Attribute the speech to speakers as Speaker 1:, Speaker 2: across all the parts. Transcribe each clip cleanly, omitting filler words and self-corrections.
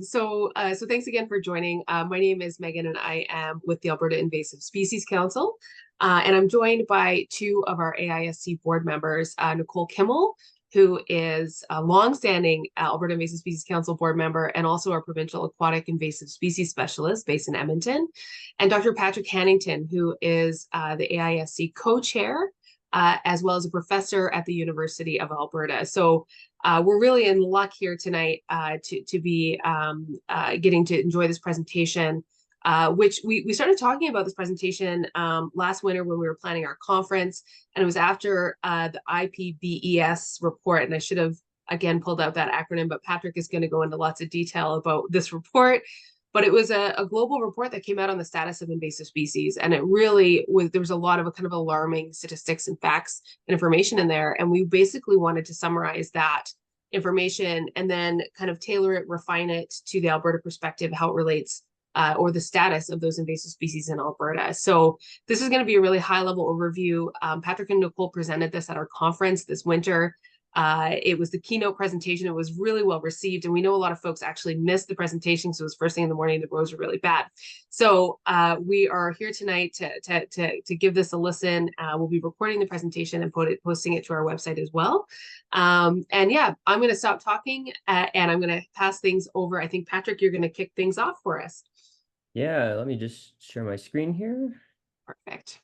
Speaker 1: So thanks again for joining. My name is Megan, and I am with the Alberta Invasive Species Council. And I'm joined by two of our AISC board members, Nicole Kimmel, who is a longstanding Alberta Invasive Species Council board member and also our provincial Aquatic Invasive Species Specialist based in Edmonton, and Dr. Patrick Hanington, who is the AISC co-chair, as well as a professor at the University of Alberta. So we're really in luck here tonight to be getting to enjoy this presentation, which we started talking about this presentation last winter when we were planning our conference, and it was after the IPBES report, and I should have, again, pulled out that acronym, but Patrick is going to go into lots of detail about this report. But it was a global report that came out on the status of invasive species. And it really was, there was a lot of kind of alarming statistics and facts and information in there. And we basically wanted to summarize that information and then kind of tailor it, refine it to the Alberta perspective, how it relates or the status of those invasive species in Alberta. So this is going to be a really high level overview. Patrick and Nicole presented this at our conference this winter. It was the keynote presentation. It was really well received. And we know a lot of folks actually missed the presentation. So it was first thing in the morning, the roads were really bad. So we are here tonight to give this a listen. We'll be recording the presentation and posting it to our website as well. And yeah, I'm going to stop talking and I'm going to pass things over. I think, Patrick, you're going to kick things off for us.
Speaker 2: Yeah, let me just share my screen here.
Speaker 1: Perfect.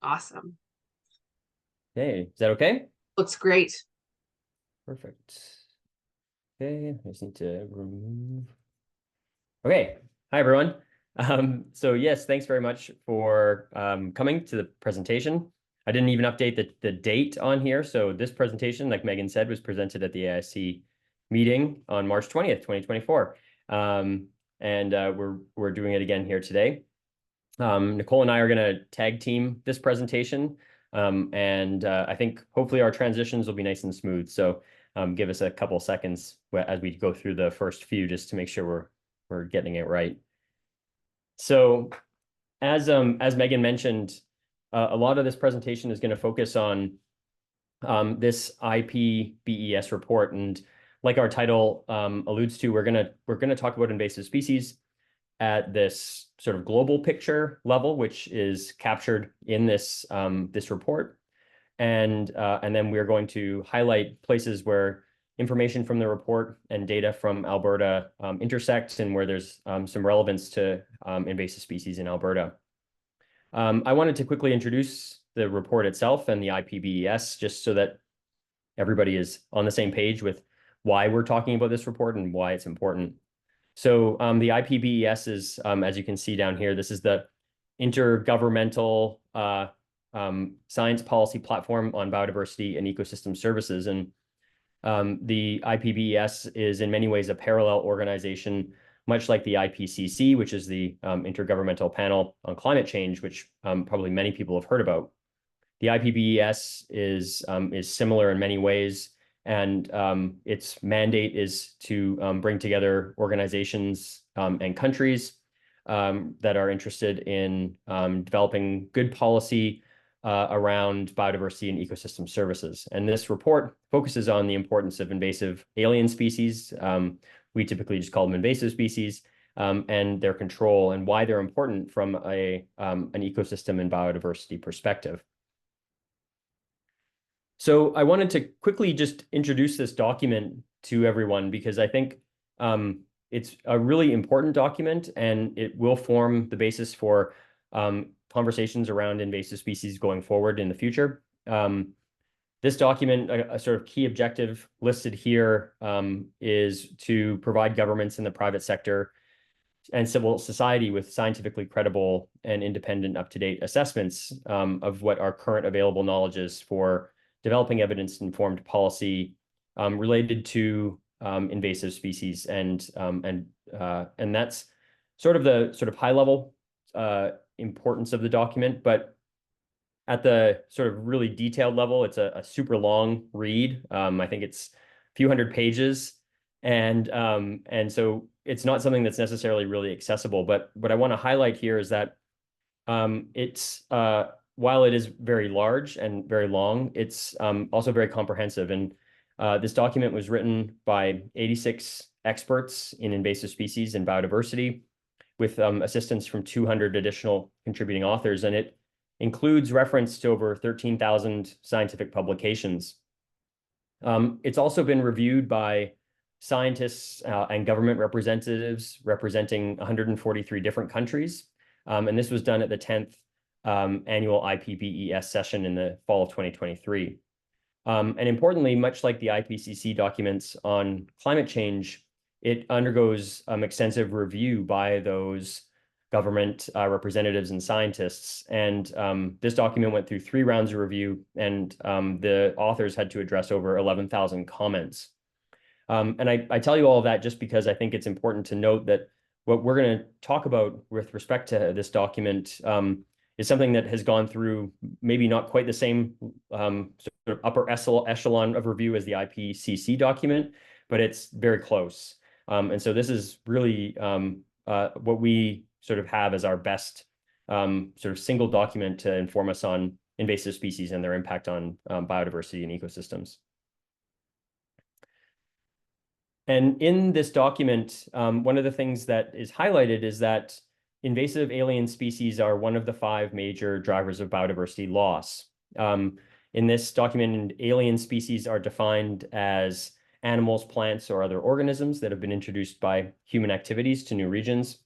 Speaker 1: Awesome.
Speaker 2: Okay, is that okay?
Speaker 1: Looks great.
Speaker 2: Perfect. Okay, I just need to remove. Okay, hi everyone. So yes, thanks very much for coming to the presentation. I didn't even update the date on here. So this presentation, like Megan said, was presented at the AISC meeting on March 20th, 2024. And we're doing it again here today. Nicole and I are going to tag team this presentation. And I think hopefully our transitions will be nice and smooth. So give us a couple seconds as we go through the first few just to make sure we're getting it right. So as Megan mentioned, a lot of this presentation is going to focus on this IPBES report, and like our title alludes to, we're gonna talk about invasive species at this sort of global picture level, which is captured in this this report, and then we're going to highlight places where information from the report and data from Alberta intersect, and where there's some relevance to invasive species in Alberta. I wanted to quickly introduce the report itself and the IPBES, just so that everybody is on the same page with why we're talking about this report and why it's important. So the IPBES is, as you can see down here, this is the Intergovernmental Science Policy Platform on Biodiversity and Ecosystem Services. And the IPBES is in many ways a parallel organization, much like the IPCC, which is the Intergovernmental Panel on Climate Change, which probably many people have heard about. The IPBES is similar in many ways, and its mandate is to bring together organizations and countries that are interested in developing good policy around biodiversity and ecosystem services. And this report focuses on the importance of invasive alien species. We typically just call them invasive species, and their control and why they're important from an ecosystem and biodiversity perspective. So I wanted to quickly just introduce this document to everyone because I think it's a really important document, and it will form the basis for conversations around invasive species going forward in the future. This document, a sort of key objective listed here, is to provide governments in the private sector and civil society with scientifically credible and independent, up-to-date assessments of what our current available knowledge is for developing evidence-informed policy related to invasive species, and that's sort of the high-level importance of the document. But at the sort of really detailed level, it's a super long read. I think it's a few hundred pages, and so it's not something that's necessarily really accessible. But what I want to highlight here is that it's while it is very large and very long, it's also very comprehensive. And This document was written by 86 experts in invasive species and biodiversity, with assistance from 200 additional contributing authors, and it includes reference to over 13,000 scientific publications. It's also been reviewed by scientists and government representatives representing 143 different countries, and this was done at the 10th annual IPBES session in the fall of 2023. And importantly, much like the IPCC documents on climate change, it undergoes extensive review by those government representatives and scientists. And this document went through 3 rounds of review, and the authors had to address over 11,000 comments. And I tell you all of that just because I think it's important to note that what we're going to talk about with respect to this document is something that has gone through maybe not quite the same sort of upper echelon of review as the IPCC document, but it's very close. And so this is really what we sort of have as our best sort of single document to inform us on invasive species and their impact on biodiversity and ecosystems. And in this document, one of the things that is highlighted is that invasive alien species are one of the 5 major drivers of biodiversity loss. In this document, alien species are defined as animals, plants, or other organisms that have been introduced by human activities to new regions.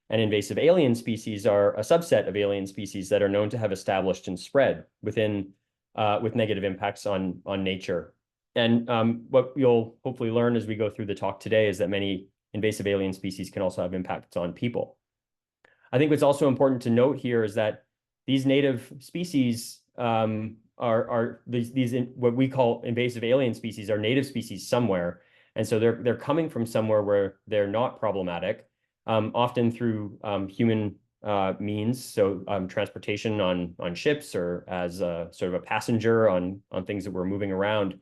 Speaker 2: And invasive alien species are a subset of alien species that are known to have established and spread within with negative impacts on nature. And what you'll hopefully learn as we go through the talk today is that many invasive alien species can also have impacts on people. I think what's also important to note here is that these native species are these what we call invasive alien species are native species somewhere, and so they're coming from somewhere where they're not problematic, often through human means, so transportation on ships or as sort of a passenger on things that were moving around,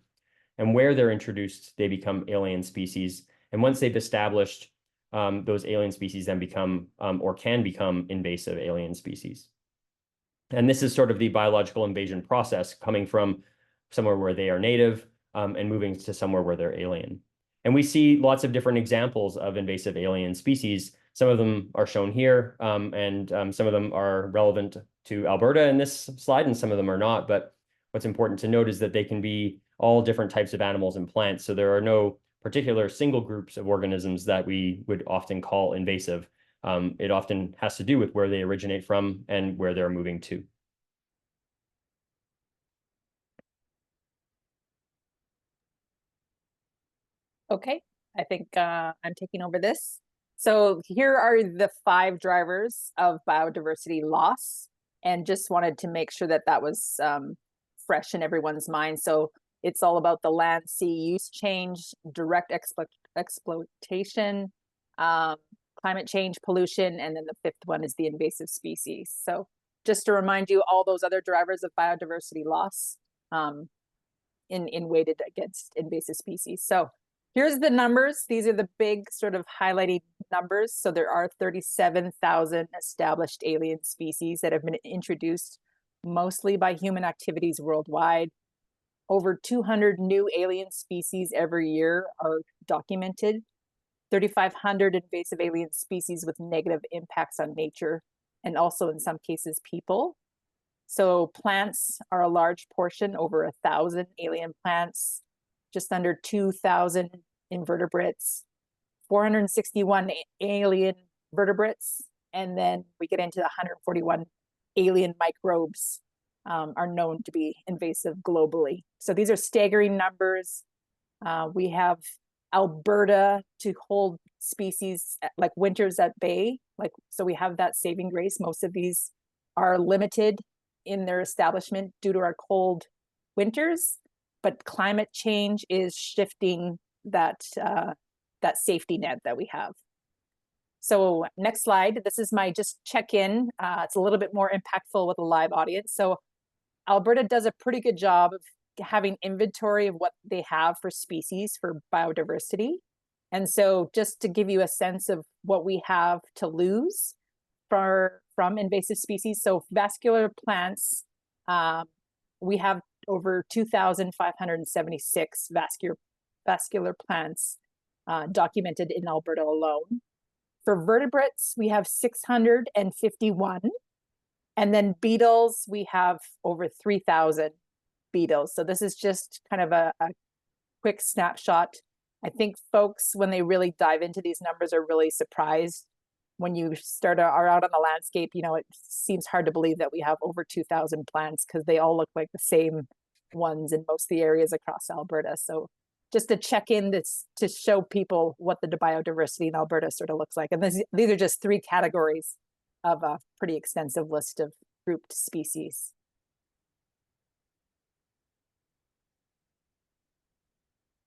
Speaker 2: and where they're introduced, they become alien species, and once they've established, those alien species then become or can become invasive alien species. And this is sort of the biological invasion process, coming from somewhere where they are native and moving to somewhere where they're alien. And we see lots of different examples of invasive alien species. Some of them are shown here, and some of them are relevant to Alberta in this slide, and some of them are not. But what's important to note is that they can be all different types of animals and plants. So there are no particular single groups of organisms that we would often call invasive. It often has to do with where they originate from and where they're moving to.
Speaker 3: Okay, I think I'm taking over this. So here are the 5 drivers of biodiversity loss, and just wanted to make sure that that was fresh in everyone's mind. So it's all about the land-sea use change, direct exploitation, climate change, pollution, and then the 5th one is the invasive species. So just to remind you, all those other drivers of biodiversity loss in weighted against invasive species. So here's the numbers. These are the big sort of highlighted numbers. So there are 37,000 established alien species that have been introduced mostly by human activities worldwide. Over 200 new alien species every year are documented. 3,500 invasive alien species with negative impacts on nature, and also in some cases people. So plants are a large portion, over 1,000 alien plants, just under 2,000 invertebrates, 461 alien vertebrates, and then we get into 141 alien microbes are known to be invasive globally. So these are staggering numbers. We have Alberta to hold species like winters at bay. So we have that saving grace. Most of these are limited in their establishment due to our cold winters, but climate change is shifting that safety net that we have. So next slide, this is my just check-in. It's a little bit more impactful with a live audience. So Alberta does a pretty good job of having inventory of what they have for species for biodiversity. And so just to give you a sense of what we have to lose from invasive species. So vascular plants, we have over 2,576 vascular plants documented in Alberta alone. For vertebrates, we have 651. And then beetles, we have over 3,000 beetles. So this is just kind of a quick snapshot. I think folks, when they really dive into these numbers, are really surprised. When you are out on the landscape, you know, it seems hard to believe that we have over 2,000 plants because they all look like the same ones in most of the areas across Alberta. So just to check in to show people what the biodiversity in Alberta sort of looks like. And these are just 3 categories of a pretty extensive list of grouped species.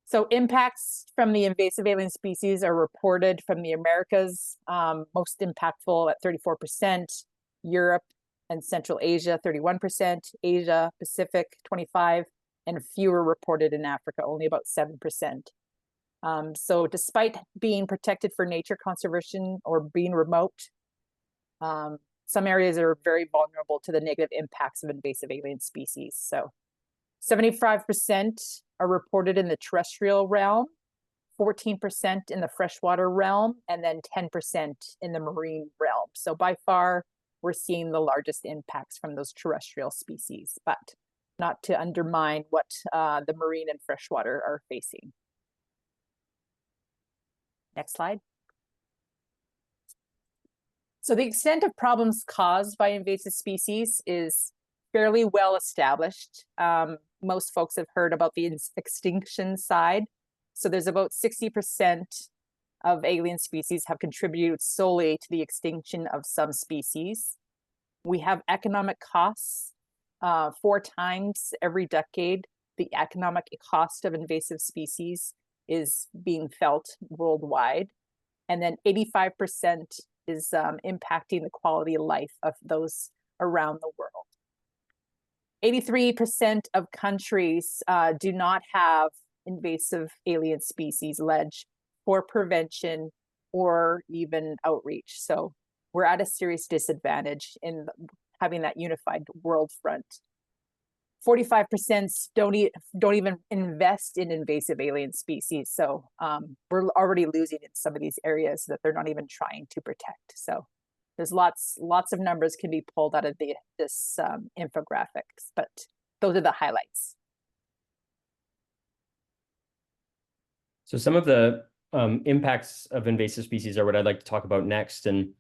Speaker 3: So impacts from the invasive alien species are reported from the Americas, most impactful at 34%, Europe and Central Asia, 31%, Asia, Pacific, 25%, and fewer reported in Africa, only about 7%. So despite being protected for nature conservation or being remote, some areas are very vulnerable to the negative impacts of invasive alien species. So 75% are reported in the terrestrial realm, 14% in the freshwater realm, and then 10% in the marine realm. So by far, we're seeing the largest impacts from those terrestrial species, but not to undermine what the marine and freshwater are facing. Next slide. So the extent of problems caused by invasive species is fairly well established. Most folks have heard about the extinction side. So there's about 60% of alien species have contributed solely to the extinction of some species. We have economic costs. 4 times every decade, the economic cost of invasive species is being felt worldwide. And then 85% is impacting the quality of life of those around the world. 83% of countries do not have invasive alien species ledge for prevention or even outreach. So we're at a serious disadvantage in having that unified world front. 45% don't even invest in invasive alien species. So we're already losing in some of these areas that they're not even trying to protect. So there's lots of numbers can be pulled out of this infographics, but those are the highlights.
Speaker 2: So some of the impacts of invasive species are what I'd like to talk about next. And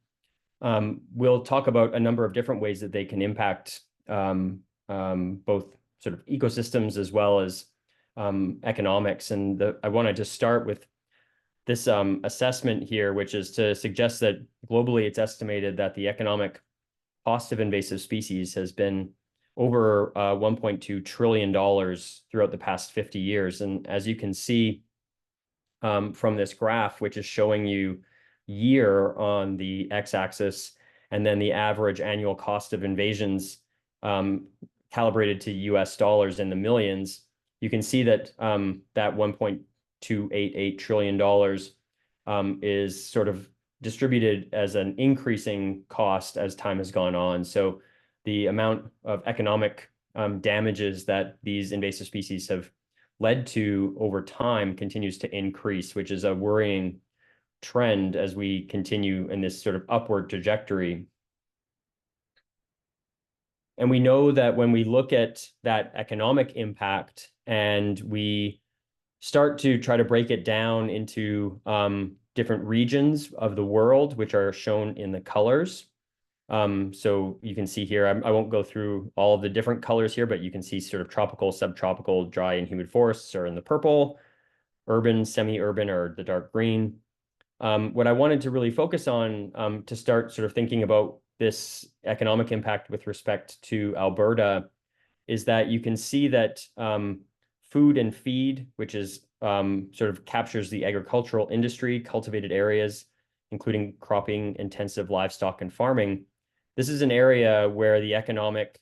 Speaker 2: we'll talk about a number of different ways that they can impact both sort of ecosystems as well as economics. And I want to just start with this assessment here, which is to suggest that globally it's estimated that the economic cost of invasive species has been over $1.2 trillion throughout the past 50 years. And as you can see from this graph, which is showing you year on the x-axis, and then the average annual cost of invasions calibrated to US dollars in the millions, you can see that that $1.288 trillion is sort of distributed as an increasing cost as time has gone on. So the amount of economic damages that these invasive species have led to over time continues to increase, which is a worrying trend as we continue in this sort of upward trajectory. And we know that when we look at that economic impact and we start to try to break it down into different regions of the world, which are shown in the colors. So you can see here, I won't go through all of the different colors here, but you can see sort of tropical, subtropical, dry and humid forests are in the purple, urban, semi-urban are the dark green. What I wanted to really focus on to start sort of thinking about this economic impact with respect to Alberta is that you can see that food and feed, which is sort of captures the agricultural industry, cultivated areas, including cropping, intensive livestock and farming. This is an area where the economic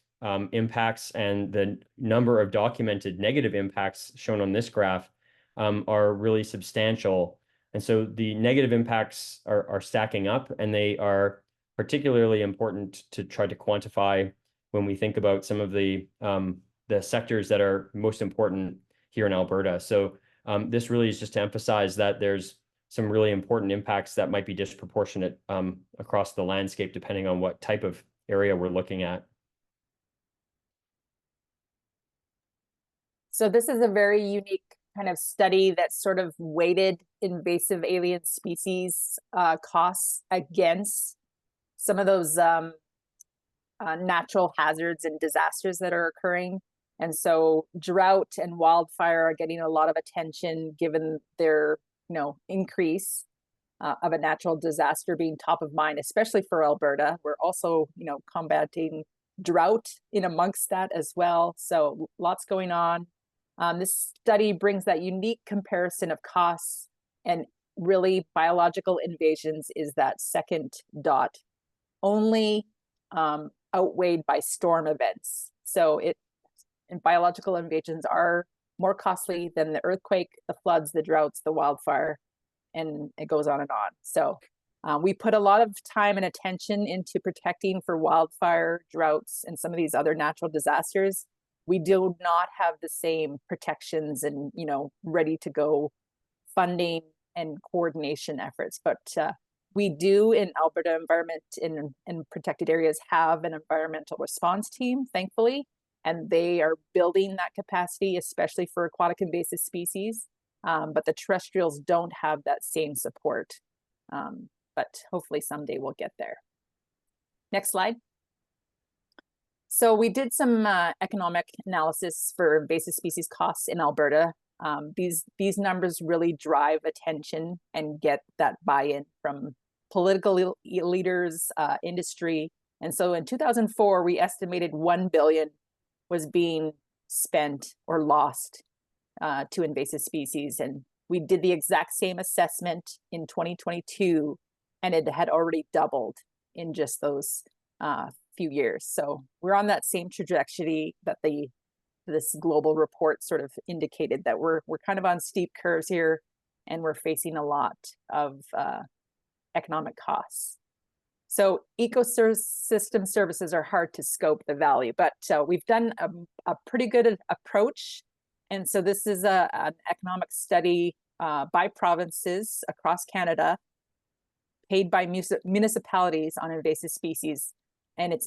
Speaker 2: impacts and the number of documented negative impacts shown on this graph are really substantial. And so the negative impacts are stacking up, and they are particularly important to try to quantify when we think about some of the sectors that are most important here in Alberta. So This really is just to emphasize that there's some really important impacts that might be disproportionate across the landscape, depending on what type of area we're looking at.
Speaker 3: So this is a very unique kind of study that sort of weighted invasive alien species costs against some of those natural hazards and disasters that are occurring. And so drought and wildfire are getting a lot of attention given their, increase of a natural disaster being top of mind, especially for Alberta. We're also, combating drought in amongst that as well. So lots going on. This study brings that unique comparison of costs, and really biological invasions is that second dot, only outweighed by storm events. So and biological invasions are more costly than the earthquake, the floods, the droughts, the wildfire, and it goes on and on. So we put a lot of time and attention into protecting for wildfire, droughts, and some of these other natural disasters. We do not have the same protections and, ready to go funding and coordination efforts, but we do in Alberta Environment in protected areas have an environmental response team, thankfully, and they are building that capacity, especially for aquatic invasive species. But the terrestrials don't have that same support. But hopefully someday we'll get there. Next slide. So we did some economic analysis for invasive species costs in Alberta. These numbers really drive attention and get that buy-in from political leaders, industry. And so in 2004, we estimated 1 billion was being spent or lost to invasive species. And we did the exact same assessment in 2022, and it had already doubled in just those few years. So we're on that same trajectory that this global report sort of indicated, that we're kind of on steep curves here, and we're facing a lot of economic costs. So ecosystem services are hard to scope the value, but we've done a pretty good approach. And so this is an economic study by provinces across Canada, paid by municipalities on invasive species. And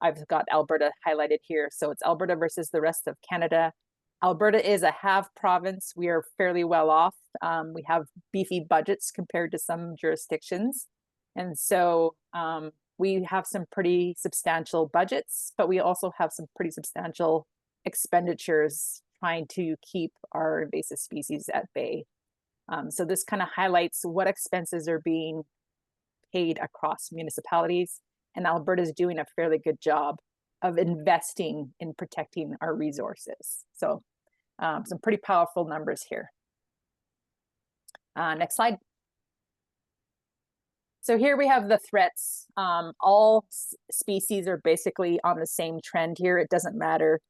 Speaker 3: I've got Alberta highlighted here. So it's Alberta versus the rest of Canada. Alberta is a have province. We are fairly well off. We have beefy budgets compared to some jurisdictions. And so we have some pretty substantial budgets, but we also have some pretty substantial expenditures trying to keep our invasive species at bay. So this kind of highlights what expenses are being paid across municipalities, and Alberta is doing a fairly good job of investing in protecting our resources. So some pretty powerful numbers here. Next slide. So here we have the threats. All species are basically on the same trend here. It doesn't matter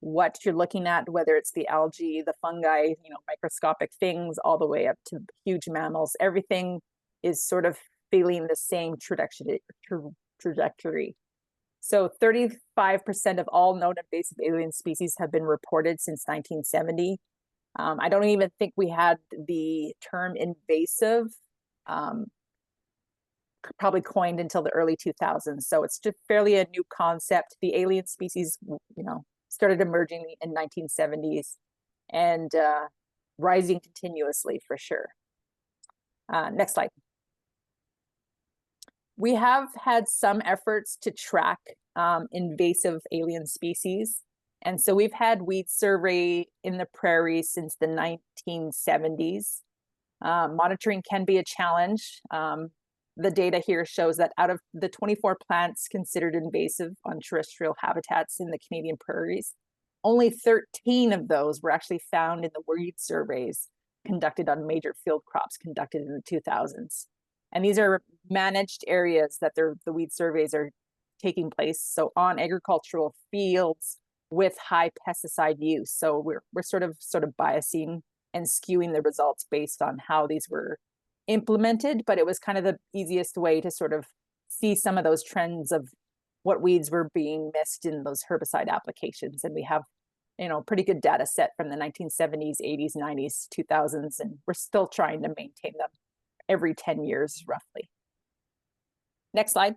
Speaker 3: what you're looking at, whether it's the algae, the fungi, microscopic things, all the way up to huge mammals. Everything is sort of feeling the same trajectory. So 35% of all known invasive alien species have been reported since 1970. I don't even think we had the term invasive probably coined until the early 2000s. So it's just fairly a new concept. The alien species, started emerging in 1970s and rising continuously for sure. Next slide. We have had some efforts to track invasive alien species. And so we've had weed survey in the prairies since the 1970s. Monitoring can be a challenge. The data here shows that out of the 24 plants considered invasive on terrestrial habitats in the Canadian prairies, only 13 of those were actually found in the weed surveys conducted on major field crops conducted in the 2000s. And these are managed areas that the weed surveys are taking place. So on agricultural fields with high pesticide use. So we're sort of biasing and skewing the results based on how these were implemented, but it was kind of the easiest way to sort of see some of those trends of what weeds were being missed in those herbicide applications. And we have pretty good data set from the 1970s, 80s, 90s, 2000s, and we're still trying to maintain them every 10 years, roughly. Next slide.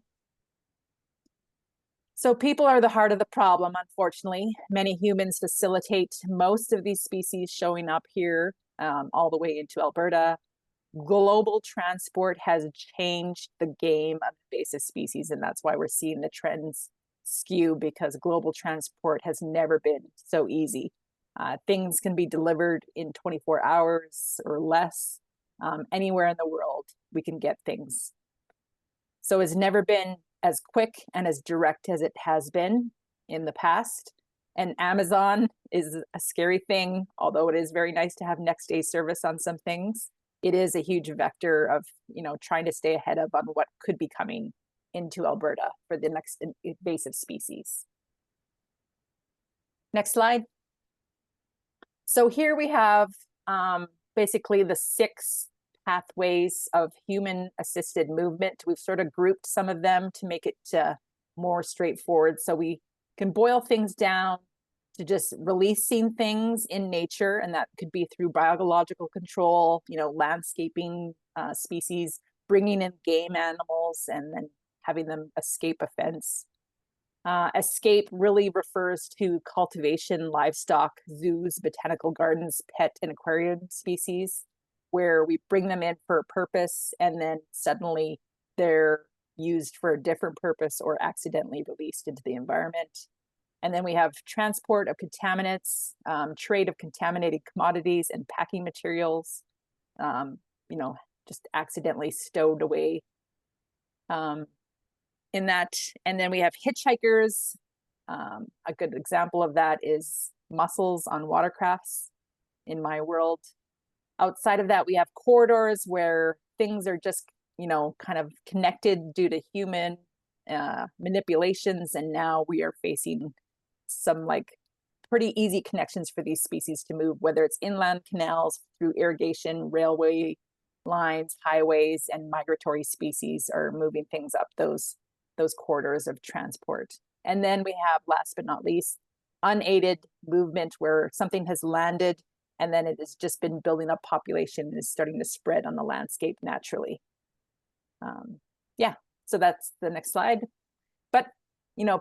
Speaker 3: So people are the heart of the problem, unfortunately. Many humans facilitate most of these species showing up here, all the way into Alberta. Global transport has changed the game of invasive species, and that's why we're seeing the trends skew, because global transport has never been so easy. Things can be delivered in 24 hours or less. Anywhere in the world, we can get things. So it's never been as quick and as direct as it has been in the past. And Amazon is a scary thing, although it is very nice to have next day service on some things. It is a huge vector of, trying to stay ahead of on what could be coming into Alberta for the next invasive species. Next slide. So here we have basically the 6 pathways of human-assisted movement. We've sort of grouped some of them to make it more straightforward. So we can boil things down to just releasing things in nature, and that could be through biological control, landscaping species, bringing in game animals, and then having them escape a fence. Escape really refers to cultivation, livestock, zoos, botanical gardens, pet and aquarium species, where we bring them in for a purpose and then suddenly they're used for a different purpose or accidentally released into the environment. And then we have transport of contaminants, trade of contaminated commodities and packing materials, just accidentally stowed away in that. And then we have hitchhikers. A good example of that is mussels on watercrafts in my world. Outside of that, we have corridors where things are just, kind of connected due to human manipulations. And now we are facing some pretty easy connections for these species to move, whether it's inland canals, through irrigation, railway lines, highways, and migratory species are moving things up those corridors of transport. And then we have, last but not least, unaided movement, where something has landed and then it has just been building up population and is starting to spread on the landscape naturally. So that's the next slide. But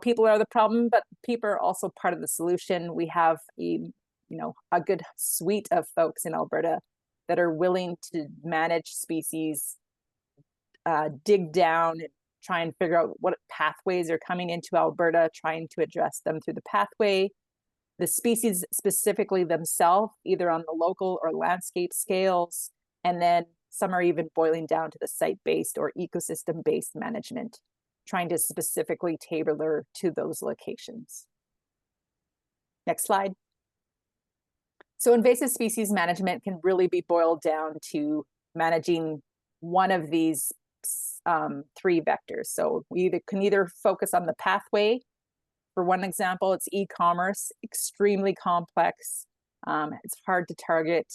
Speaker 3: people are the problem, but people are also part of the solution. We have a good suite of folks in Alberta that are willing to manage species, dig down, and try and figure out what pathways are coming into Alberta, trying to address them through the pathway. The species specifically themselves, either on the local or landscape scales, and then some are even boiling down to the site-based or ecosystem-based management, trying to specifically tailor to those locations. Next slide. So invasive species management can really be boiled down to managing one of these 3 vectors. So we can either focus on the pathway. For one example, it's e-commerce, extremely complex. It's hard to target,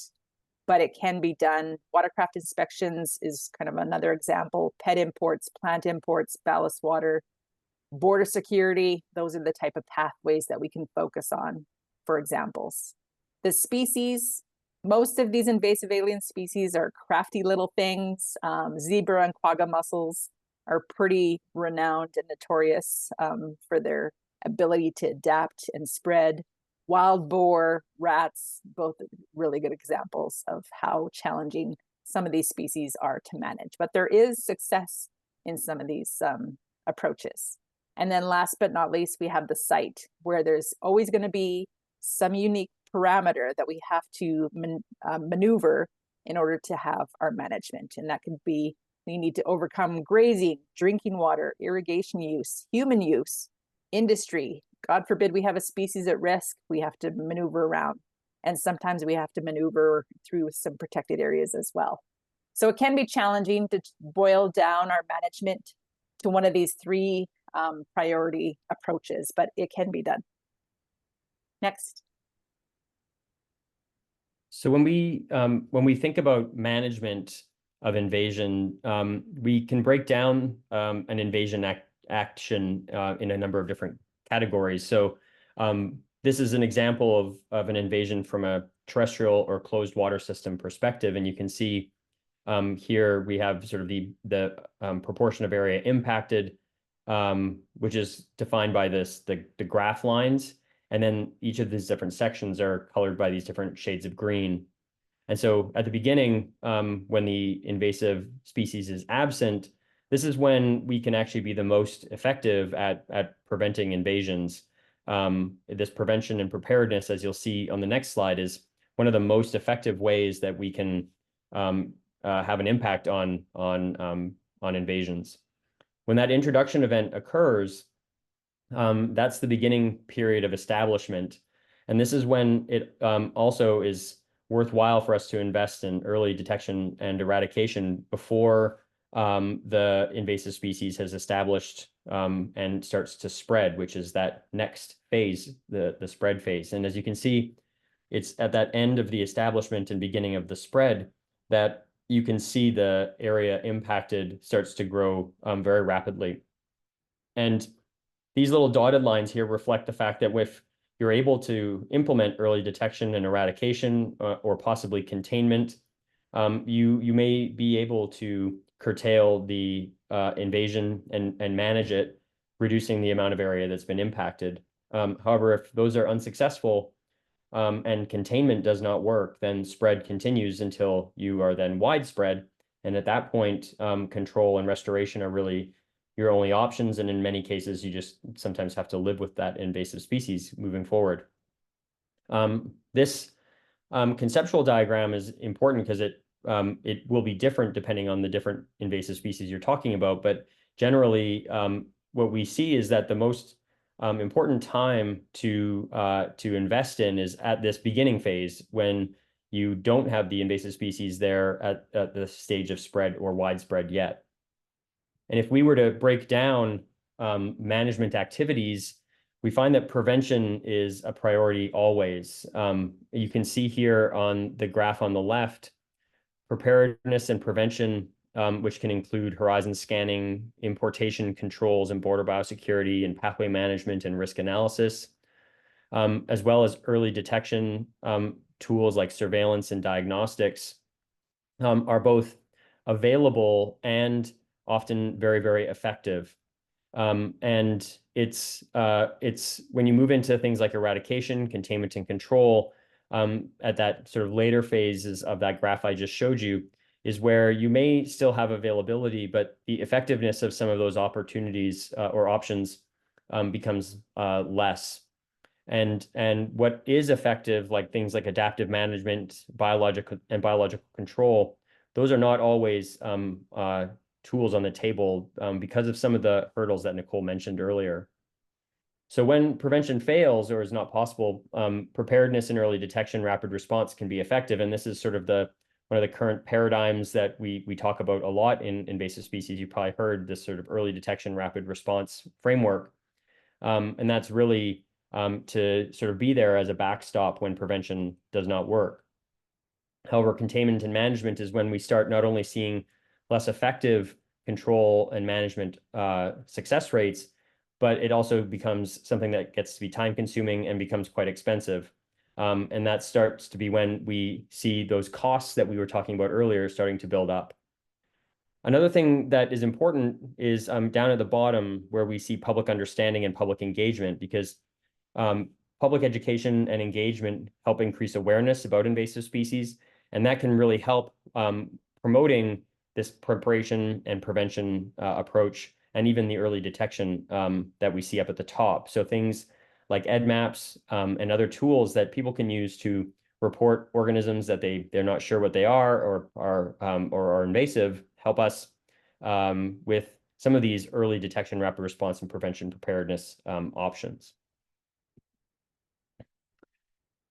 Speaker 3: but it can be done. Watercraft inspections is kind of another example. Pet imports, plant imports, ballast water, border security. Those are the type of pathways that we can focus on, for examples. The species, most of these invasive alien species are crafty little things. Zebra and quagga mussels are pretty renowned and notorious for their ability to adapt and spread. Wild boar, rats, both really good examples of how challenging some of these species are to manage. But there is success in some of these approaches. And then last but not least, we have the site, where there's always going to be some unique parameter that we have to maneuver in order to have our management. And that could be, we need to overcome grazing, drinking water, irrigation use, human use, industry. God forbid we have a species at risk, we have to maneuver around. And sometimes we have to maneuver through some protected areas as well. So it can be challenging to boil down our management to one of these 3 priority approaches, but it can be done. Next.
Speaker 2: So when we think about management of invasion, we can break down an invasion action in a number of different categories. So this is an example of an invasion from a terrestrial or closed water system perspective. And you can see here we have sort of the proportion of area impacted, which is defined by the graph lines. And then each of these different sections are colored by these different shades of green. And so at the beginning, when the invasive species is absent, this is when we can actually be the most effective at preventing invasions. This prevention and preparedness, as you'll see on the next slide, is one of the most effective ways that we can have an impact on invasions. When that introduction event occurs, that's the beginning period of establishment. And this is when it also is worthwhile for us to invest in early detection and eradication before the invasive species has established and starts to spread, which is that next phase, the spread phase. And as you can see, it's at that end of the establishment and beginning of the spread that you can see the area impacted starts to grow very rapidly. And these little dotted lines here reflect the fact that if you're able to implement early detection and eradication or possibly containment, you may be able to curtail the invasion and manage it, reducing the amount of area that's been impacted. However, if those are unsuccessful and containment does not work, then spread continues until you are then widespread. And at that point, control and restoration are really your only options. And in many cases, you just sometimes have to live with that invasive species moving forward. This conceptual diagram is important because it will be different depending on the different invasive species you're talking about. But generally, what we see is that the most important time to invest in is at this beginning phase when you don't have the invasive species there at the stage of spread or widespread yet. And if we were to break down management activities, we find that prevention is a priority always. You can see here on the graph on the left, preparedness and prevention, which can include horizon scanning, importation controls and border biosecurity and pathway management and risk analysis, as well as early detection tools like surveillance and diagnostics, are both available and often very, very effective. And it's when you move into things like eradication, containment, and control, at that sort of later phases of that graph I just showed you, is where you may still have availability, but the effectiveness of some of those opportunities or options becomes less. And what is effective, like things like adaptive management, biological control, those are not always tools on the table because of some of the hurdles that Nicole mentioned earlier. So when prevention fails or is not possible, preparedness and early detection, rapid response can be effective. And this is sort of one of the current paradigms that we talk about a lot in invasive species. You probably heard this sort of early detection, rapid response framework. And that's really to sort of be there as a backstop when prevention does not work. However, containment and management is when we start not only seeing less effective control and management success rates, but it also becomes something that gets to be time consuming and becomes quite expensive. And that starts to be when we see those costs that we were talking about earlier starting to build up. Another thing that is important is down at the bottom where we see public understanding and public engagement, because public education and engagement help increase awareness about invasive species, and that can really help promoting this preparation and prevention approach, and even the early detection that we see up at the top. So things like EDMAPs and other tools that people can use to report organisms that they're not sure what they are or are invasive help us with some of these early detection, rapid response, and prevention preparedness options.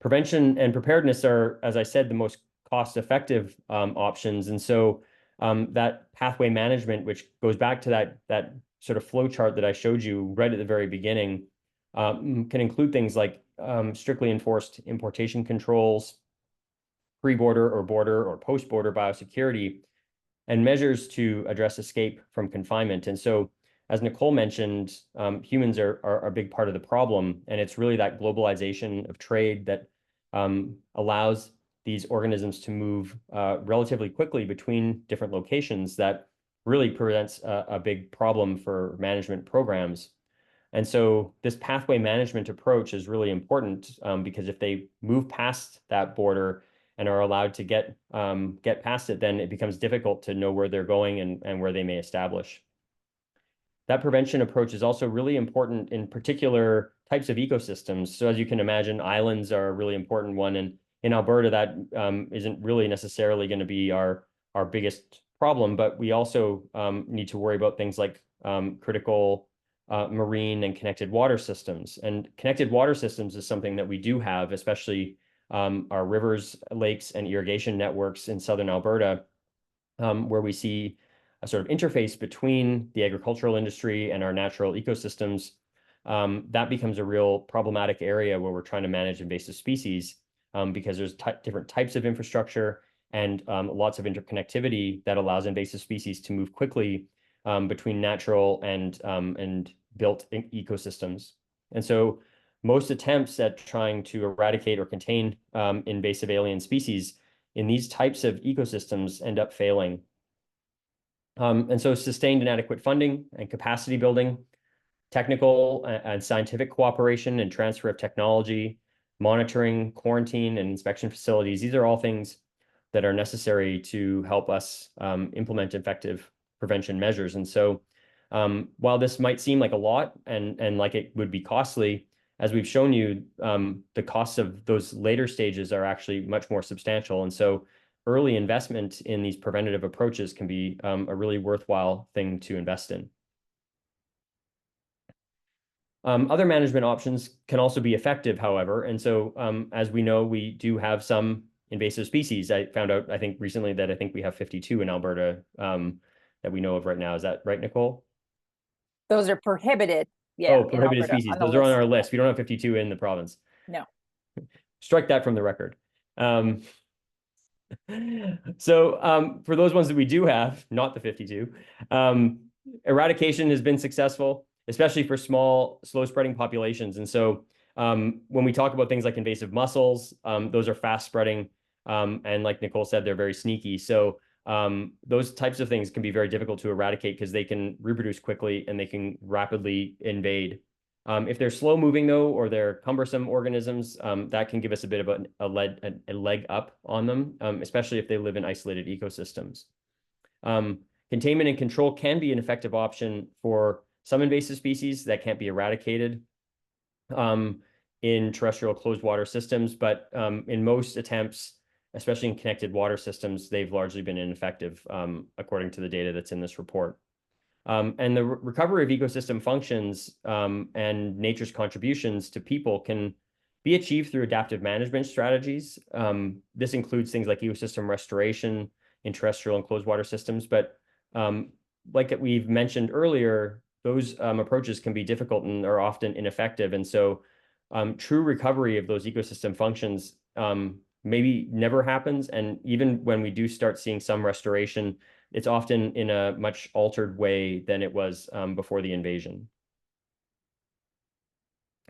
Speaker 2: Prevention and preparedness are, as I said, the most cost-effective options. And so that pathway management, which goes back to that sort of flow chart that I showed you right at the very beginning, can include things like strictly enforced importation controls, pre-border or border or post-border biosecurity, and measures to address escape from confinement. And so as Nicole mentioned, humans are a big part of the problem, and it's really that globalization of trade that allows these organisms to move relatively quickly between different locations that really presents a big problem for management programs. And so this pathway management approach is really important because if they move past that border and are allowed to get past it, then it becomes difficult to know where they're going and where they may establish. That prevention approach is also really important in particular types of ecosystems. So as you can imagine, islands are a really important one. And in Alberta, that isn't really necessarily going to be our biggest problem, but we also need to worry about things like critical marine and connected water systems. And connected water systems is something that we do have, especially our rivers, lakes, and irrigation networks in southern Alberta, where we see a sort of interface between the agricultural industry and our natural ecosystems. That becomes a real problematic area where we're trying to manage invasive species because there's different types of infrastructure and lots of interconnectivity that allows invasive species to move quickly between natural and built ecosystems. And so most attempts at trying to eradicate or contain invasive alien species in these types of ecosystems end up failing. And so sustained and adequate funding and capacity building, technical and scientific cooperation and transfer of technology, monitoring, quarantine, and inspection facilities, these are all things that are necessary to help us implement effective prevention measures. And so while this might seem like a lot and like it would be costly, as we've shown you, the costs of those later stages are actually much more substantial. And so early investment in these preventative approaches can be a really worthwhile thing to invest in. Other management options can also be effective, however. And so as we know, we do have some invasive species. I found out, I think recently, that I think we have 52 in Alberta that we know of right now. Is that right, Nicole?
Speaker 3: Those are prohibited. Yeah.
Speaker 2: Oh, prohibited species. Those are on our list. We don't have 52 in the province.
Speaker 3: No.
Speaker 2: Strike that from the record. So for those ones that we do have, not the 52, eradication has been successful, especially for small, slow-spreading populations. And so when we talk about things like invasive mussels, those are fast-spreading, and like Nicole said, they're very sneaky. So those types of things can be very difficult to eradicate because they can reproduce quickly and they can rapidly invade. If they're slow-moving, though, or they're cumbersome organisms, that can give us a bit of a leg up on them, especially if they live in isolated ecosystems. Containment and control can be an effective option for some invasive species that can't be eradicated in terrestrial closed water systems, but in most attempts, especially in connected water systems, they've largely been ineffective, according to the data that's in this report. And the recovery of ecosystem functions and nature's contributions to people can be achieved through adaptive management strategies. This includes things like ecosystem restoration in terrestrial and closed water systems. But like we've mentioned earlier, those approaches can be difficult and are often ineffective. And so true recovery of those ecosystem functions maybe never happens. And even when we do start seeing some restoration, it's often in a much altered way than it was before the invasion.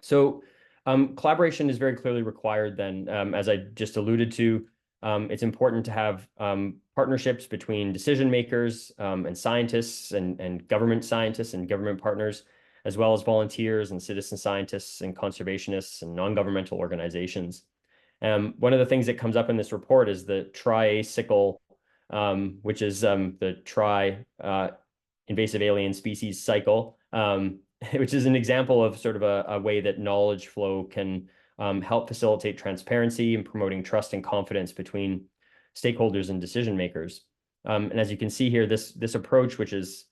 Speaker 2: So collaboration is very clearly required then, as I just alluded to. It's important to have partnerships between decision makers and scientists and government scientists and government partners, as well as volunteers and citizen scientists and conservationists and non-governmental organizations. One of the things that comes up in this report is the tri-AISC, which is the invasive alien species cycle, which is an example of sort of a way that knowledge flow can help facilitate transparency and promoting trust and confidence between stakeholders and decision makers. And as you can see here, this approach, which is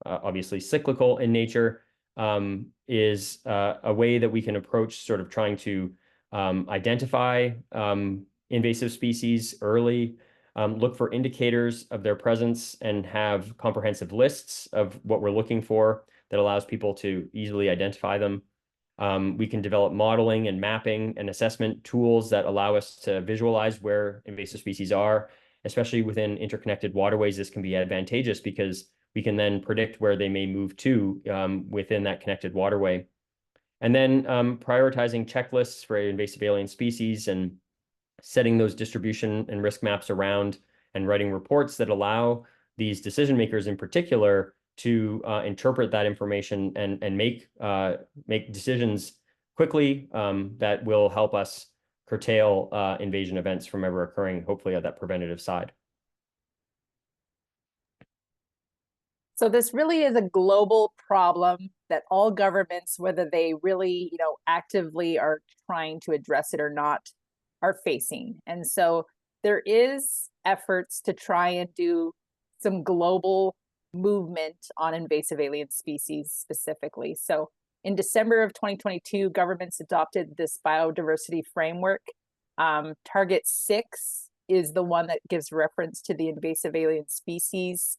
Speaker 2: obviously cyclical in nature, is a way that we can approach sort of trying to identify invasive species early, look for indicators of their presence, and have comprehensive lists of what we're looking for that allows people to easily identify them. We can develop modeling and mapping and assessment tools that allow us to visualize where invasive species are, especially within interconnected waterways. This can be advantageous because we can then predict where they may move to within that connected waterway. And then prioritizing checklists for invasive alien species and setting those distribution and risk maps around and writing reports that allow these decision makers in particular to interpret that information and make decisions quickly that will help us curtail invasion events from ever occurring, hopefully at that preventative side.
Speaker 3: So this really is a global problem that all governments, whether they really, actively are trying to address it or not, are facing. And so there is efforts to try and do some global movement on invasive alien species specifically. So in December of 2022, governments adopted this biodiversity framework. Target 6 is the one that gives reference to the invasive alien species,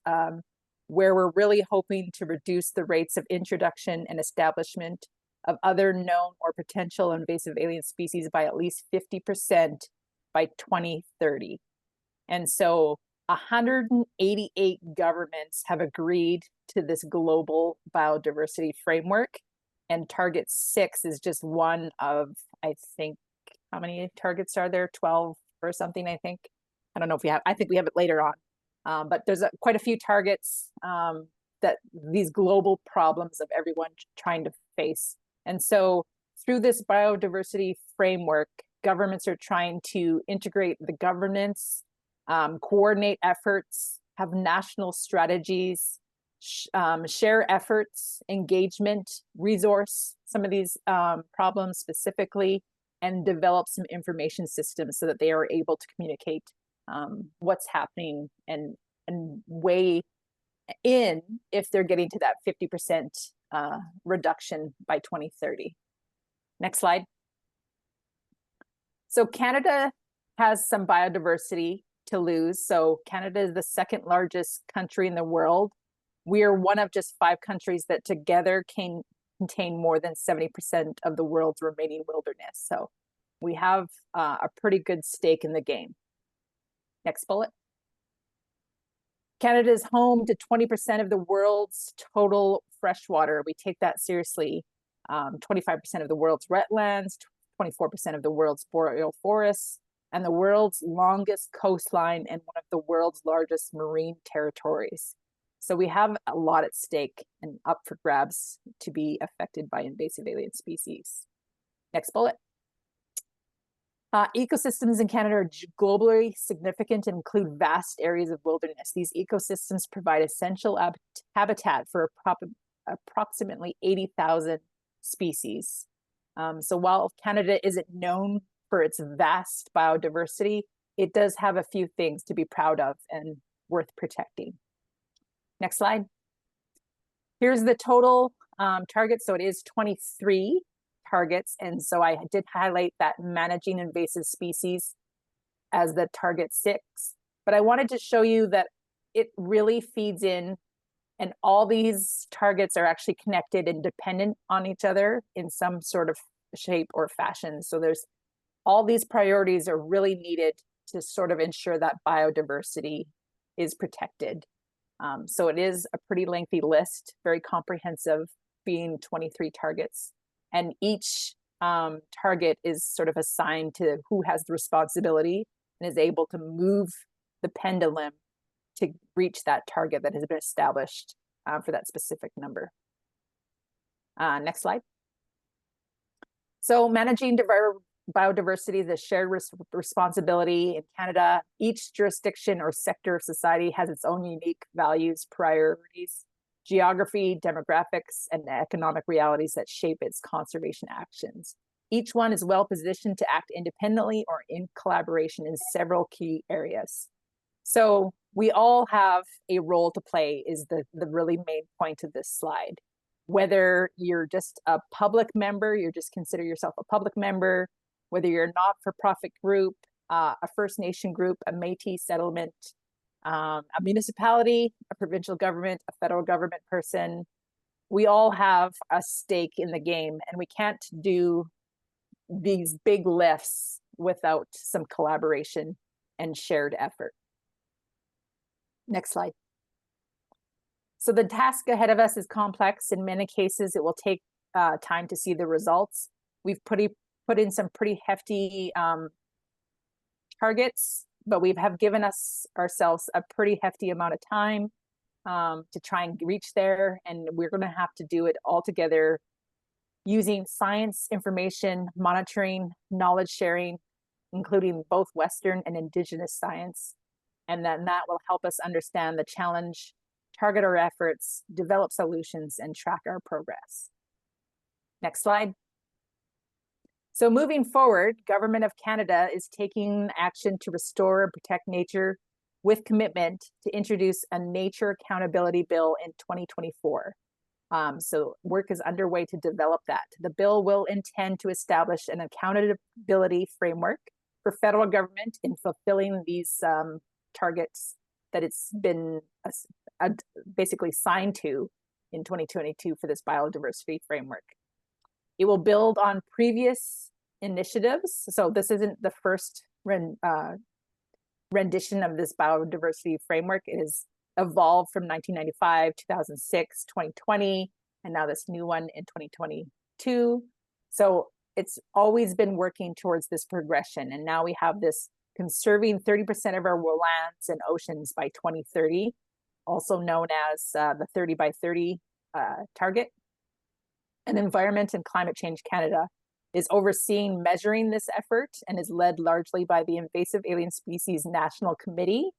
Speaker 3: where we're really hoping to reduce the rates of introduction and establishment of other known or potential invasive alien species by at least 50% by 2030. And so 188 governments have agreed to this global biodiversity framework. And target 6 is just one of, I think, how many targets are there? 12 or something, I think. I don't know if we have, I think we have it later on. But there's quite a few targets that these global problems of everyone trying to face. And so through this biodiversity framework, governments are trying to integrate the governance, coordinate efforts, have national strategies, share efforts, engagement, resource some of these problems specifically, and develop some information systems so that they are able to communicate what's happening and weigh in if they're getting to that 50% reduction by 2030. Next slide. So Canada has some biodiversity to lose. So Canada is the second largest country in the world. We are one of just 5 countries that together can contain more than 70% of the world's remaining wilderness. So we have a pretty good stake in the game. Next bullet. Canada is home to 20% of the world's total freshwater. We take that seriously. 25% of the world's wetlands, 24% of the world's boreal forests, and the world's longest coastline and one of the world's largest marine territories. So we have a lot at stake and up for grabs to be affected by invasive alien species. Next bullet. Ecosystems in Canada are globally significant and include vast areas of wilderness. These ecosystems provide essential habitat for approximately 80,000 species. So while Canada isn't known for its vast biodiversity, it does have a few things to be proud of and worth protecting. Next slide. Here's the total target. So it is 23 targets. And so I did highlight that managing invasive species as the target 6. But I wanted to show you that it really feeds in, and all these targets are actually connected and dependent on each other in some sort of shape or fashion. So there's all these priorities are really needed to sort of ensure that biodiversity is protected. So it is a pretty lengthy list, very comprehensive, being 23 targets. And each target is sort of assigned to who has the responsibility and is able to move the pendulum to reach that target that has been established for that specific number. Next slide. So managing biodiversity is a shared responsibility in Canada. Each jurisdiction or sector of society has its own unique values, priorities, geography, demographics, and economic realities that shape its conservation actions. Each one is well positioned to act independently or in collaboration in several key areas. So we all have a role to play is the really main point of this slide. Whether you're just a public member, you just consider yourself a public member, whether you're a not-for-profit group, a First Nation group, a Métis settlement, a municipality, a provincial government, a federal government person, we all have a stake in the game, and we can't do these big lifts without some collaboration and shared effort. Next slide. So the task ahead of us is complex. In many cases, it will take time to see the results. We've put in some pretty hefty targets, but we have given ourselves a pretty hefty amount of time to try and reach there. And we're going to have to do it all together using science, information, monitoring, knowledge sharing, including both Western and Indigenous science. And then that will help us understand the challenge, target our efforts, develop solutions, and track our progress. Next slide. So moving forward, Government of Canada is taking action to restore and protect nature with commitment to introduce a nature accountability bill in 2024. So work is underway to develop that. The bill will intend to establish an accountability framework for federal government in fulfilling these targets that it's been basically signed to in 2022 for this biodiversity framework. It will build on previous initiatives. So this isn't the first rendition of this biodiversity framework. It has evolved from 1995, 2006, 2020, and now this new one in 2022. So it's always been working towards this progression. And now we have this conserving 30% of our lands and oceans by 2030, also known as the 30 by 30 target. And Environment and Climate Change Canada is overseeing measuring this effort and is led largely by the Invasive Alien Species National Committee.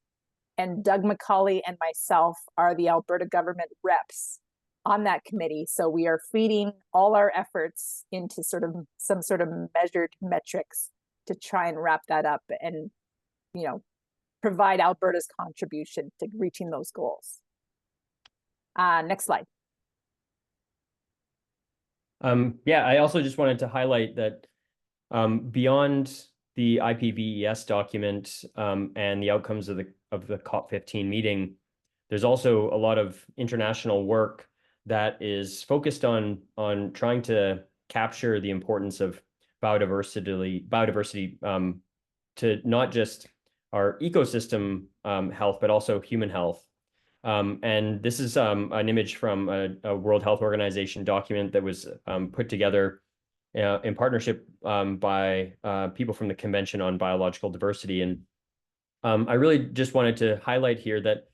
Speaker 3: And Doug McCauley and myself are the Alberta government reps on that committee. So we are feeding all our efforts into some sort of measured metrics to try and wrap that up and, you know, provide Alberta's contribution to reaching those goals. Next slide.
Speaker 2: Yeah, I also just wanted to highlight that beyond the IPBES document and the outcomes of the COP15 meeting, there's also a lot of international work that is focused on trying to capture the importance of biodiversity to not just our ecosystem health, but also human health. And this is an image from a World Health Organization document that was put together in partnership by people from the Convention on Biological Diversity. And I really just wanted to highlight here that,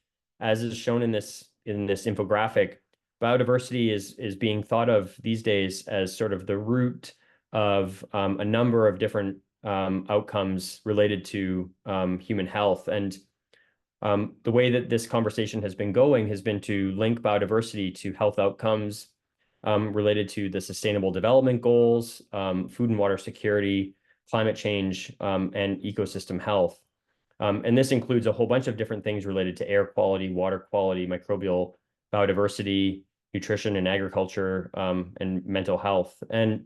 Speaker 2: as is shown in this infographic, biodiversity is being thought of these days as sort of the root of a number of different outcomes related to human health. And the way that this conversation has been going has been to link biodiversity to health outcomes related to the Sustainable Development Goals, food and water security, climate change, and ecosystem health. And this includes a whole bunch of different things related to air quality, water quality, microbial biodiversity, nutrition and agriculture, and mental health. And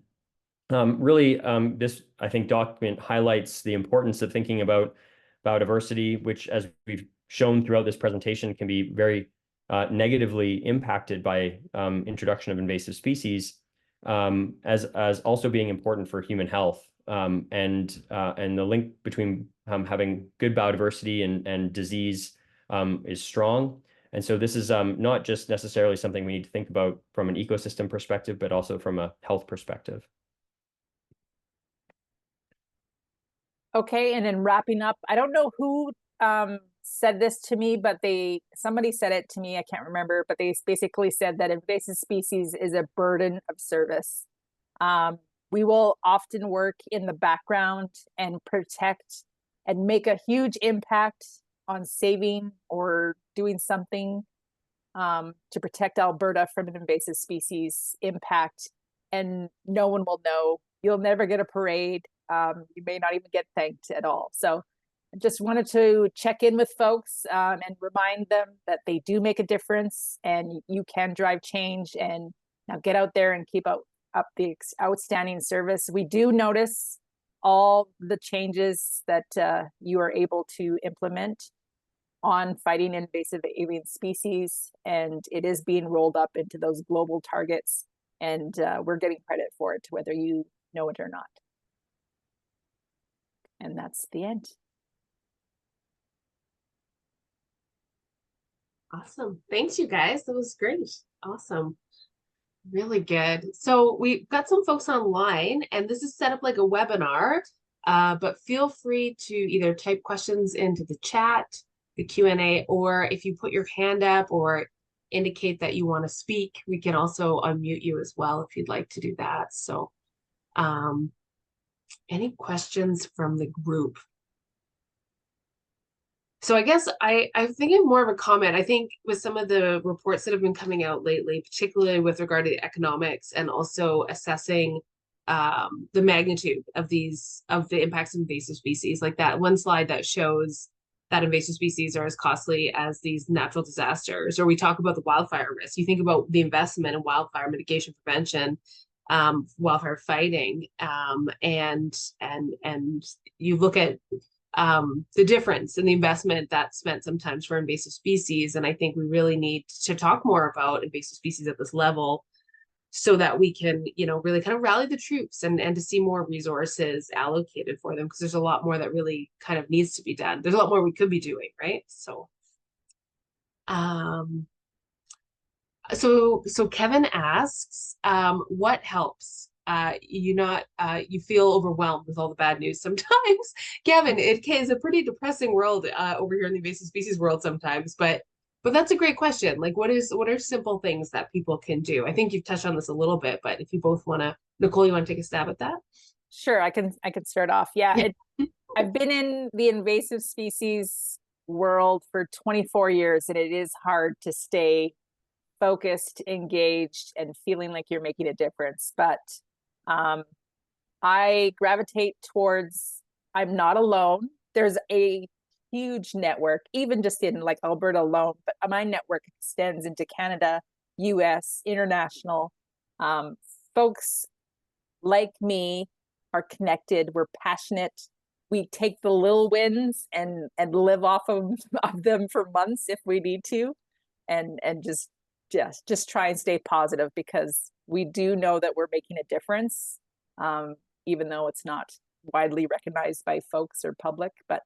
Speaker 2: really, this, I think, document highlights the importance of thinking about biodiversity, which, as we've shown throughout this presentation, can be very negatively impacted by introduction of invasive species, as also being important for human health. And the link between having good biodiversity and disease is strong. And so this is not just necessarily something we need to think about from an ecosystem perspective, but also from a health perspective.
Speaker 3: Okay, and then wrapping up, I don't know who said this to me, but somebody said it to me, I can't remember, but they basically said that invasive species is a burden of service. We will often work in the background and protect and make a huge impact on saving or doing something to protect Alberta from an invasive species impact, and no one will know. You'll never get a parade. You may not even get thanked at all. So I just wanted to check in with folks and remind them that they do make a difference and you can drive change, and now get out there and keep up the outstanding service. We do notice all the changes that you are able to implement on fighting invasive alien species, and it is being rolled up into those global targets, and we're getting credit for it, whether you know it or not. And that's the end.
Speaker 1: Awesome. Thanks, you guys. That was great. Awesome. Really good. So we've got some folks online, and this is set up like a webinar, but feel free to either type questions into the chat, the Q&A, or if you put your hand up or indicate that you want to speak, we can also unmute you as well if you'd like to do that. So any questions from the group? So I guess I'm thinking more of a comment. I think with some of the reports that have been coming out lately, particularly with regard to the economics and also assessing the magnitude of the impacts of invasive species, like that one slide that shows that invasive species are as costly as these natural disasters, or we talk about the wildfire risk. You think about the investment in wildfire mitigation prevention, wildfire fighting, and you look at the difference in the investment that's spent sometimes for invasive species. And I think we really need to talk more about invasive species at this level so that we can, really kind of rally the troops and to see more resources allocated for them, because there's a lot more that really kind of needs to be done. There's a lot more we could be doing, right? So, so Kevin asks, what helps? You feel overwhelmed with all the bad news sometimes. Kevin, it is a pretty depressing world over here in the invasive species world sometimes, but that's a great question. Like, what are simple things that people can do? I think you've touched on this a little bit, but if you both want to, Nicole, you want to take a stab at that?
Speaker 3: Sure, I can start off. Yeah, I've been in the invasive species world for 24 years, and it is hard to stay focused, engaged, and feeling like you're making a difference. But I gravitate towards, I'm not alone. There's a huge network, even just in like Alberta alone, but my network extends into Canada, US, international. Folks like me are connected, we're passionate. We take the little wins and live off of them for months if we need to, and just try and stay positive, because we do know that we're making a difference, even though it's not widely recognized by folks or public, but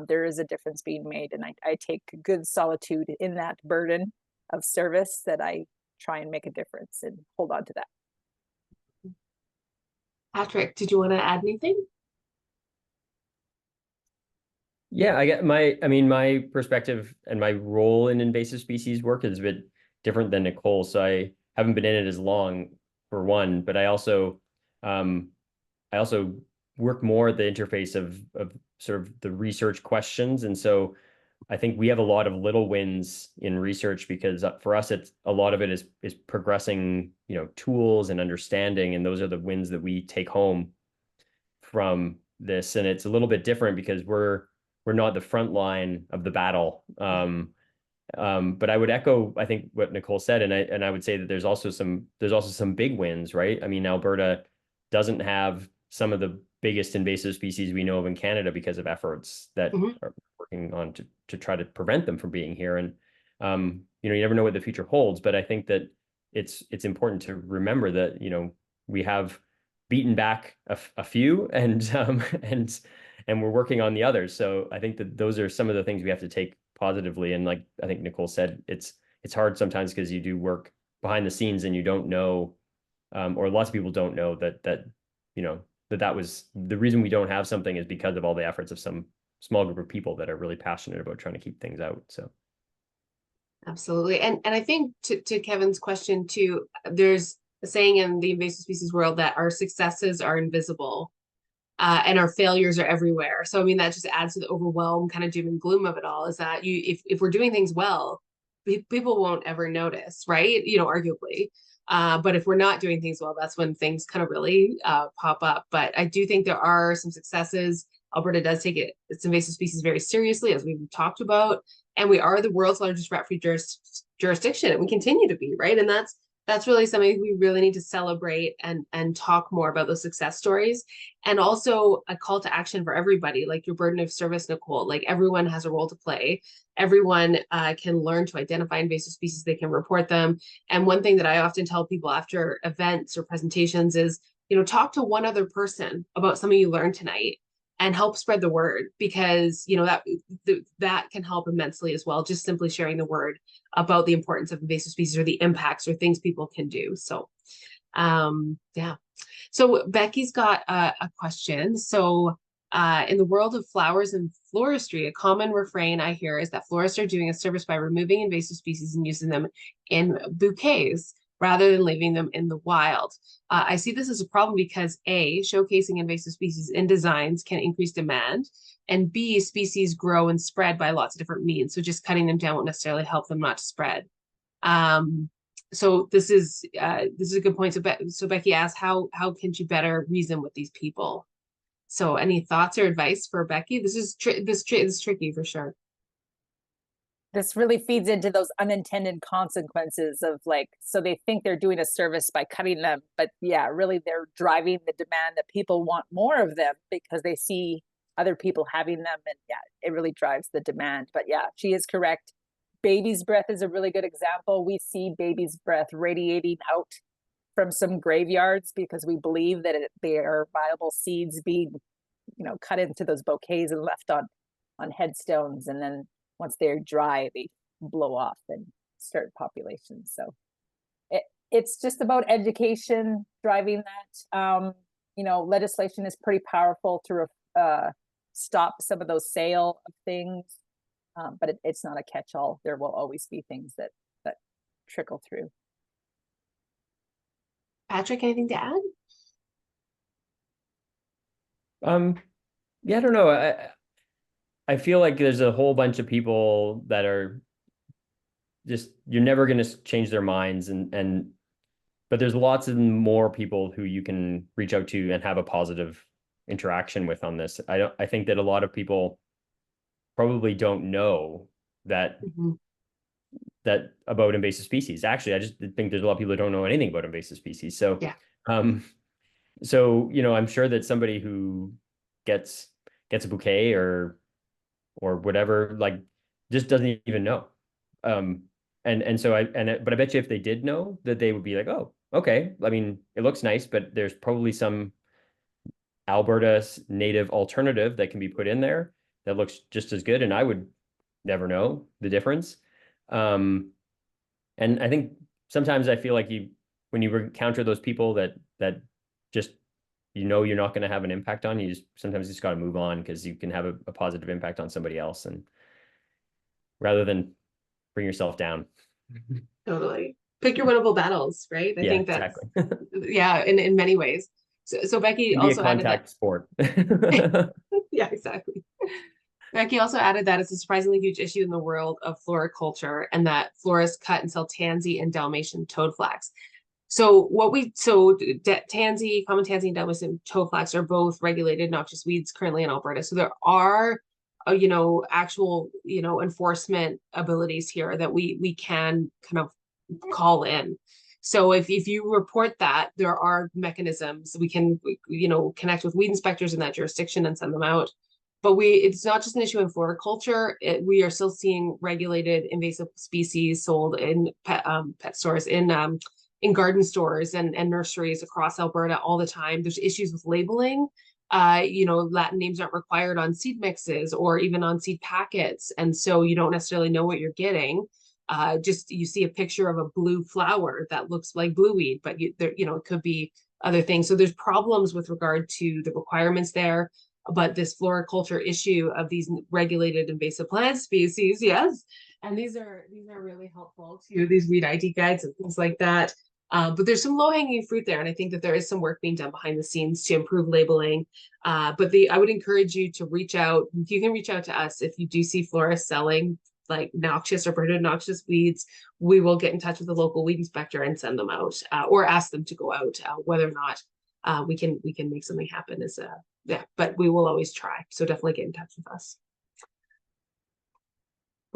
Speaker 3: there is a difference being made. And I take good solitude in that burden of service, that I try and make a difference and hold on to that.
Speaker 1: Patrick, did you want to add anything?
Speaker 2: Yeah, my perspective and my role in invasive species work is a bit different than Nicole. So I haven't been in it as long, for one, but I also work more at the interface of sort of the research questions. And so I think we have a lot of little wins in research, because for us, a lot of it is progressing, tools and understanding. And those are the wins that we take home from this. And it's a little bit different because we're not the front line of the battle. But I would echo, I think, what Nicole said, and I would say that there's also some big wins, right? I mean, Alberta doesn't have some of the biggest invasive species we know of in Canada because of efforts that are working on to try to prevent them from being here. And you never know what the future holds, but I think that it's important to remember that we have beaten back a few, and we're working on the others. So I think that those are some of the things we have to take positively. And like I think Nicole said, it's hard sometimes because you do work behind the scenes and you don't know, or lots of people don't know that was the reason we don't have something, is because of all the efforts of some small group of people that are really passionate about trying to keep things out. So
Speaker 1: absolutely. And I think to Kevin's question too, there's a saying in the invasive species world that our successes are invisible, and our failures are everywhere. So I mean, that just adds to the overwhelm, kind of doom and gloom of it all, is that if we're doing things well, people won't ever notice, right? Arguably. But if we're not doing things well, that's when things kind of really pop up. But I do think there are some successes. Alberta does take its invasive species very seriously, as we've talked about, and we are the world's largest rat-free jurisdiction, and we continue to be, right? And that's really something we really need to celebrate and talk more about those success stories. And also a call to action for everybody, like your burden of service, Nicole. Like, everyone has a role to play. Everyone can learn to identify invasive species. They can report them. And one thing that I often tell people after events or presentations is, talk to one other person about something you learned tonight. and help spread the word, because that can help immensely as well, just simply sharing the word about the importance of invasive species or the impacts or things people can do. So yeah. So Becky's got a question. So in the world of flowers and floristry, a common refrain I hear is that florists are doing a service by removing invasive species and using them in bouquets rather than leaving them in the wild. I see this as a problem because A, showcasing invasive species in designs can increase demand, and B, species grow and spread by lots of different means. So just cutting them down won't necessarily help them not to spread. So this is a good point. So Becky asked, how can she better reason with these people? So any thoughts or advice for Becky? This is tricky for sure.
Speaker 3: This really feeds into those unintended consequences of like, so they think they're doing a service by cutting them, but yeah, really they're driving the demand that people want more of them because they see other people having them, and yeah, it really drives the demand. But yeah, she is correct. Baby's breath is a really good example. We see baby's breath radiating out from some graveyards because we believe that they are viable seeds being, cut into those bouquets and left on headstones, and then once they're dry, they blow off and start populations. So it's just about education driving that. Legislation is pretty powerful to stop some of those sale of things, but it's not a catch-all. There will always be things that trickle through.
Speaker 1: Patrick, anything to add?
Speaker 2: Yeah, I don't know. I feel like there's a whole bunch of people that are just, you're never going to change their minds, but there's lots of more people who you can reach out to and have a positive interaction with on this. I think that a lot of people probably don't know that that about invasive species. Actually, I just think there's a lot of people who don't know anything about invasive species. So
Speaker 1: yeah.
Speaker 2: So I'm sure that somebody who gets a bouquet or whatever, like, just doesn't even know. But I bet you if they did know, that they would be like, oh, okay. I mean, it looks nice, but there's probably some Alberta native alternative that can be put in there that looks just as good, and I would never know the difference. And I think sometimes I feel like when you encounter those people that just you're not going to have an impact on, you sometimes just got to move on, because you can have a positive impact on somebody else, and rather than bring yourself down.
Speaker 1: Totally. Pick your winnable battles, right? I think that's exactly. Yeah, in many ways. So Becky also
Speaker 2: added that sport.
Speaker 1: Yeah, exactly. Becky also added that it's a surprisingly huge issue in the world of floriculture, and that florists cut and sell tansy and Dalmatian toadflax. So tansy, common tansy, and Dalmatian toadflax are both regulated noxious weeds currently in Alberta. So there are, actual, enforcement abilities here that we can kind of call in. So if you report that, there are mechanisms we can, connect with weed inspectors in that jurisdiction and send them out. But it's not just an issue in floriculture. We are still seeing regulated invasive species sold in pet stores, in garden stores and nurseries across Alberta all the time. There's issues with labeling. Latin names aren't required on seed mixes or even on seed packets. And so you don't necessarily know what you're getting. Just you see a picture of a blue flower that looks like blueweed, but it could be other things. So there's problems with regard to the requirements there. But this floriculture issue of these regulated invasive plant species, yes, and these are really helpful to these weed ID guides and things like that. But there's some low-hanging fruit there, and I think that there is some work being done behind the scenes to improve labeling. But I would encourage you to reach out. You can reach out to us if you do see florists selling like noxious or prohibited noxious weeds. We will get in touch with the local weed inspector and send them out, or ask them to go out. Whether or not we can make something happen is but we will always try. So definitely get in touch with us.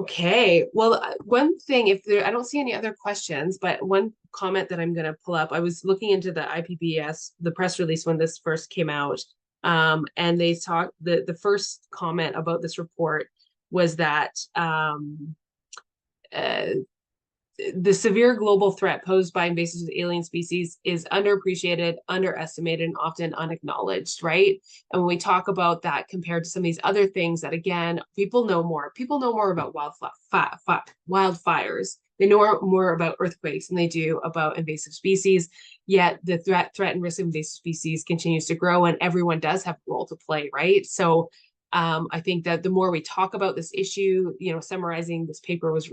Speaker 1: Okay, well, one thing, I don't see any other questions, but one comment that I'm going to pull up, I was looking into the IPBES, the press release when this first came out, and they talked, the first comment about this report was that the severe global threat posed by invasive alien species is underappreciated, underestimated, and often unacknowledged, right? And when we talk about that compared to some of these other things that, again, people know more. People know more about wildfires. They know more about earthquakes than they do about invasive species. Yet the threat and risk of invasive species continues to grow, and everyone does have a role to play, right? So I think that the more we talk about this issue, summarizing this paper was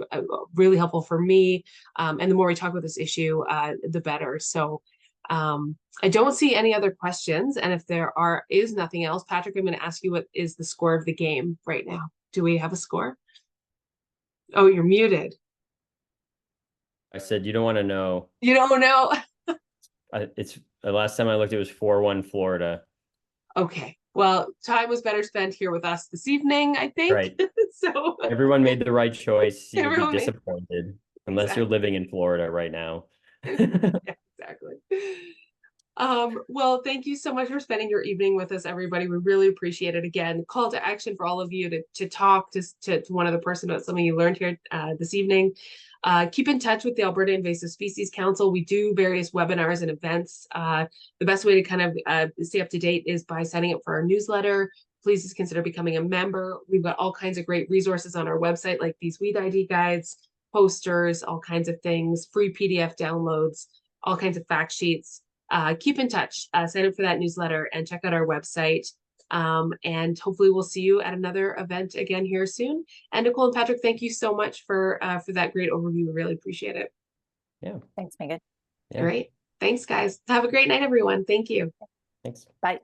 Speaker 1: really helpful for me. And the more we talk about this issue, the better. So I don't see any other questions. And if there is nothing else, Patrick, I'm going to ask you, what is the score of the game right now? Do we have a score? Oh, you're muted.
Speaker 2: I said, you don't want to know.
Speaker 1: You don't know?
Speaker 2: It's the last time I looked, it was 4-1 Florida.
Speaker 1: Okay. Well, time was better spent here with us this evening, I think.
Speaker 2: Right.
Speaker 1: So
Speaker 2: everyone made the right choice. You would be
Speaker 1: Everyone
Speaker 2: disappointed unless you're living in Florida right now.
Speaker 1: Yeah, exactly. Well, thank you so much for spending your evening with us, everybody. We really appreciate it. Again, call to action for all of you to talk to one other person about something you learned here this evening. Keep in touch with the Alberta Invasive Species Council. We do various webinars and events. The best way to kind of stay up to date is by signing up for our newsletter. Please just consider becoming a member. We've got all kinds of great resources on our website, like these weed ID guides, posters, all kinds of things, free PDF downloads, all kinds of fact sheets. Keep in touch, sign up for that newsletter, and check out our website. And hopefully we'll see you at another event again here soon. And Nicole and Patrick, thank you so much for that great overview. We really appreciate it.
Speaker 2: Yeah.
Speaker 3: Thanks, Megan.
Speaker 2: Yeah.
Speaker 1: Great. Thanks, guys. Have a great night, everyone. Thank you.
Speaker 2: Thanks.
Speaker 3: Bye.